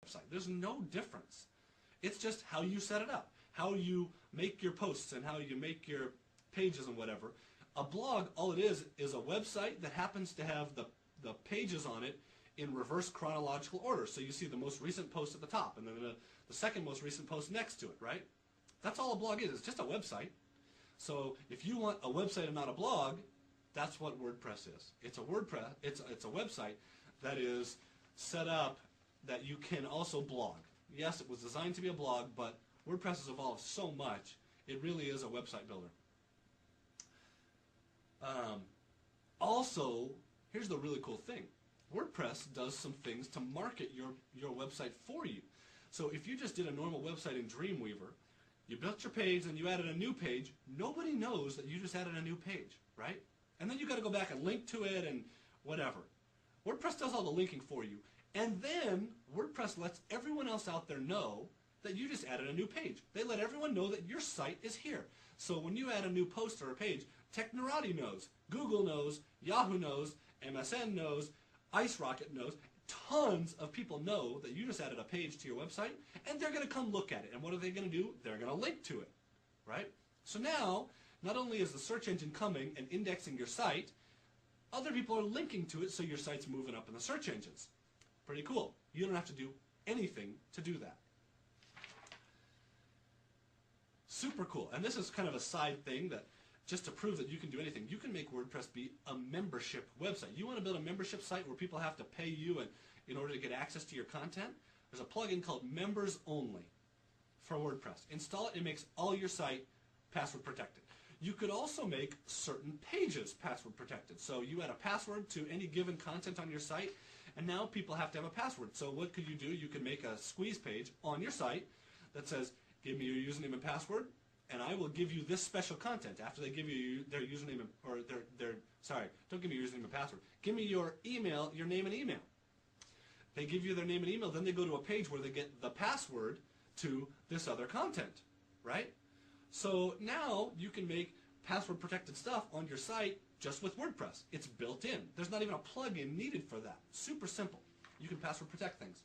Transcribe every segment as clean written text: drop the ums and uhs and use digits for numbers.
website. There's no difference. It's just how you set it up, how you make your posts and how you make your pages and whatever. A blog, all it is a website that happens to have the pages on it in reverse chronological order. So you see the most recent post at the top and then the second most recent post next to it, right? That's all a blog is. It's just a website. So if you want a website and not a blog, that's what WordPress is. It's a website that is set up that you can also blog. Yes, it was designed to be a blog, but WordPress has evolved so much, it really is a website builder. Also, here's the really cool thing. WordPress does some things to market your website for you. So if you just did a normal website in Dreamweaver, you built your page and you added a new page, nobody knows that you just added a new page, right? And then you got to go back and link to it and whatever. WordPress does all the linking for you. And then WordPress lets everyone else out there know that you just added a new page. They let everyone know that your site is here. So when you add a new post or a page, Technorati knows, Google knows, Yahoo knows, MSN knows, IceRocket knows. Tons of people know that you just added a page to your website, and they're going to come look at it. And what are they going to do? They're going to link to it, right? So now, not only is the search engine coming and indexing your site, other people are linking to it, so your site's moving up in the search engines. Pretty cool. You don't have to do anything to do that. Super cool. And this is kind of a side thing that just to prove that you can do anything. You can make WordPress be a membership website. You want to build a membership site where people have to pay you in order to get access to your content? There's a plugin called Members Only for WordPress. Install it. It makes all your site password protected. You could also make certain pages password protected. So you add a password to any given content on your site, and now people have to have a password. So what could you do? You could make a squeeze page on your site that says, give me your username and password, and I will give you this special content. After they give you their username, or sorry, don't give me your username and password. Give me your email, your name and email. They give you their name and email, then they go to a page where they get the password to this other content, right? So now you can make password protected stuff on your site just with WordPress. It's built in. There's not even a plugin needed for that. Super simple. You can password protect things.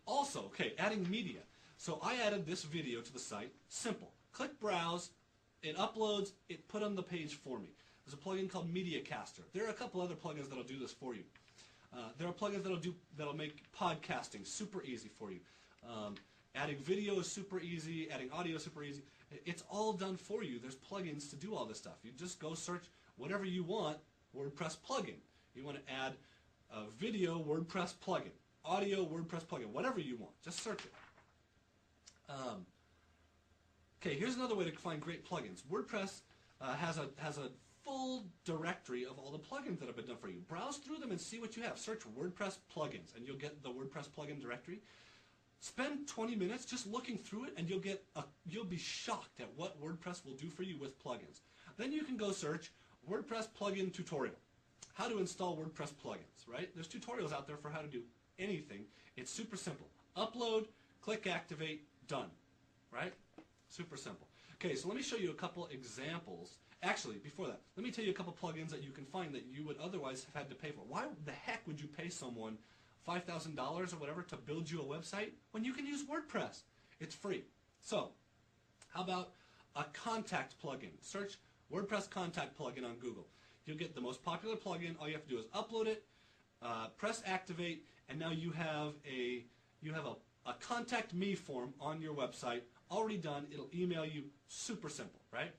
Also, okay, adding media. So I added this video to the site. Simple. Click Browse. It uploads. It put on the page for me. There's a plugin called Media Caster. There are a couple other plugins that'll do this for you. There are plugins that'll make podcasting super easy for you. Adding video is super easy. Adding audio is super easy. It's all done for you. There's plugins to do all this stuff. You just go search whatever you want, WordPress plugin. You want to add a video WordPress plugin, audio WordPress plugin, whatever you want. Just search it. Okay, here's another way to find great plugins. WordPress has a full directory of all the plugins that have been done for you. Browse through them and see what you have. Search WordPress plugins, and you'll get the WordPress plugin directory. Spend 20 minutes just looking through it, and you'll be shocked at what WordPress will do for you with plugins. Then you can go search WordPress plugin tutorial. How to install WordPress plugins, right? There's tutorials out there for how to do anything. It's super simple. Upload, click activate, done, right? Super simple. Okay, so let me show you a couple examples. Actually, before that, let me tell you a couple plugins that you can find that you would otherwise have had to pay for. Why the heck would you pay someone $5,000 or whatever to build you a website when you can use WordPress? It's free. So, how about a contact plugin? Search WordPress contact plugin on Google. You'll get the most popular plugin. All you have to do is upload it, press activate, and now you have a contact me form on your website already done. It'll email you. Super simple, right?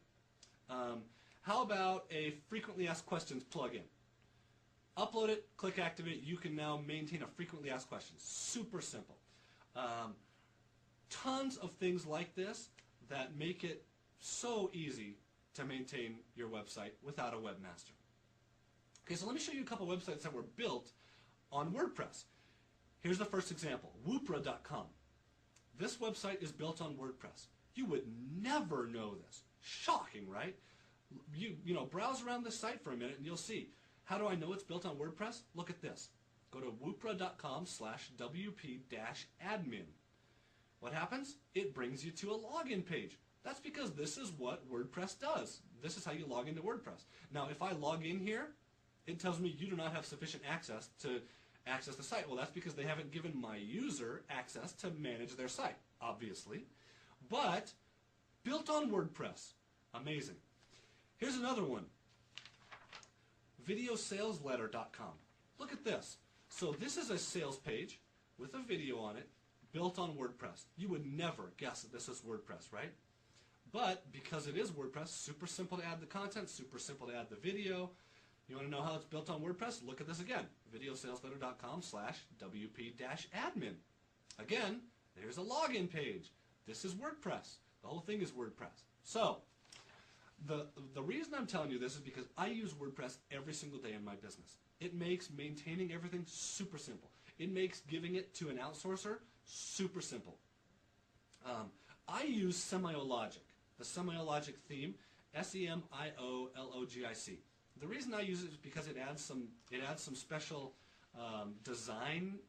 How about a frequently asked questions plugin? Upload it, click activate. You can now maintain a frequently asked questions. Super simple. Tons of things like this that make it so easy to maintain your website without a webmaster. Okay, so let me show you a couple websites that were built on WordPress. Here's the first example, Woopra.com. This website is built on WordPress. You would never know this. Shocking, right? You know, browse around this site for a minute and you'll see. How do I know it's built on WordPress? Look at this. Go to woopra.com/wp-admin. What happens? It brings you to a login page. That's because this is what WordPress does. This is how you log into WordPress. Now, if I log in here, it tells me you do not have sufficient access to access the site. Well, that's because they haven't given my user access to manage their site, obviously. But built on WordPress. Amazing. Here's another one. Videosalesletter.com. Look at this. So this is a sales page with a video on it built on WordPress. You would never guess that this is WordPress, right? But because it is WordPress, super simple to add the content, super simple to add the video. You want to know how it's built on WordPress? Look at this again. Videosalesletter.com/WP-admin. Again, there's a login page. This is WordPress. The whole thing is WordPress. So, the reason I'm telling you this is because I use WordPress every single day in my business. It makes maintaining everything super simple. It makes giving it to an outsourcer super simple. I use Semiologic, the Semiologic theme, Semiologic. The reason I use it is because it adds some special design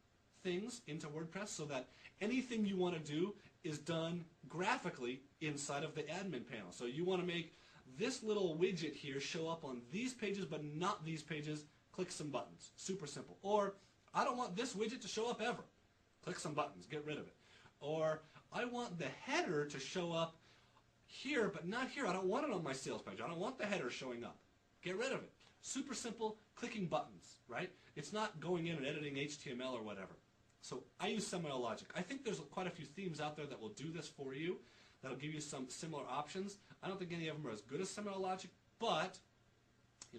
things into WordPress so that anything you want to do is done graphically inside of the admin panel. So you want to make this little widget here show up on these pages but not these pages, click some buttons. Super simple. Or I don't want this widget to show up ever. Click some buttons, get rid of it. Or I want the header to show up here but not here. I don't want it on my sales page. I don't want the header showing up. Get rid of it. Super simple, clicking buttons, right? It's not going in and editing HTML or whatever. So I use Semiologic. I think there's quite a few themes out there that will do this for you, that'll give you some similar options. I don't think any of them are as good as Semiologic, but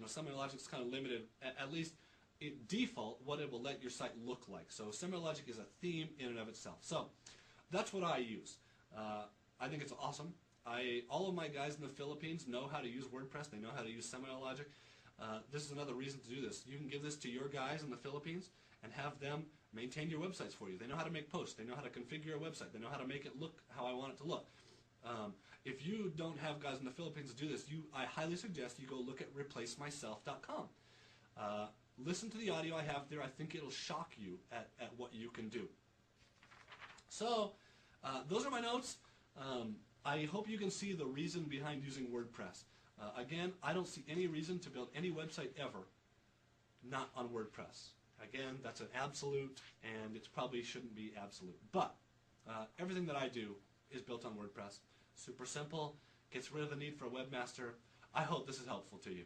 Semiologic is kind of limited, at least in default, what it will let your site look like. So Semiologic is a theme in and of itself. So that's what I use. I think it's awesome. All of my guys in the Philippines know how to use WordPress. They know how to use Semiologic. This is another reason to do this. You can give this to your guys in the Philippines and have them maintain your websites for you. They know how to make posts. They know how to configure your website. They know how to make it look how I want it to look. If you don't have guys in the Philippines do this, I highly suggest you go look at replacemyself.com. Listen to the audio I have there. I think it'll shock you at what you can do. So those are my notes. I hope you can see the reason behind using WordPress. Again, I don't see any reason to build any website ever not on WordPress. Again, that's an absolute, and it probably shouldn't be absolute. But everything that I do is built on WordPress. Super simple, gets rid of the need for a webmaster. I hope this is helpful to you.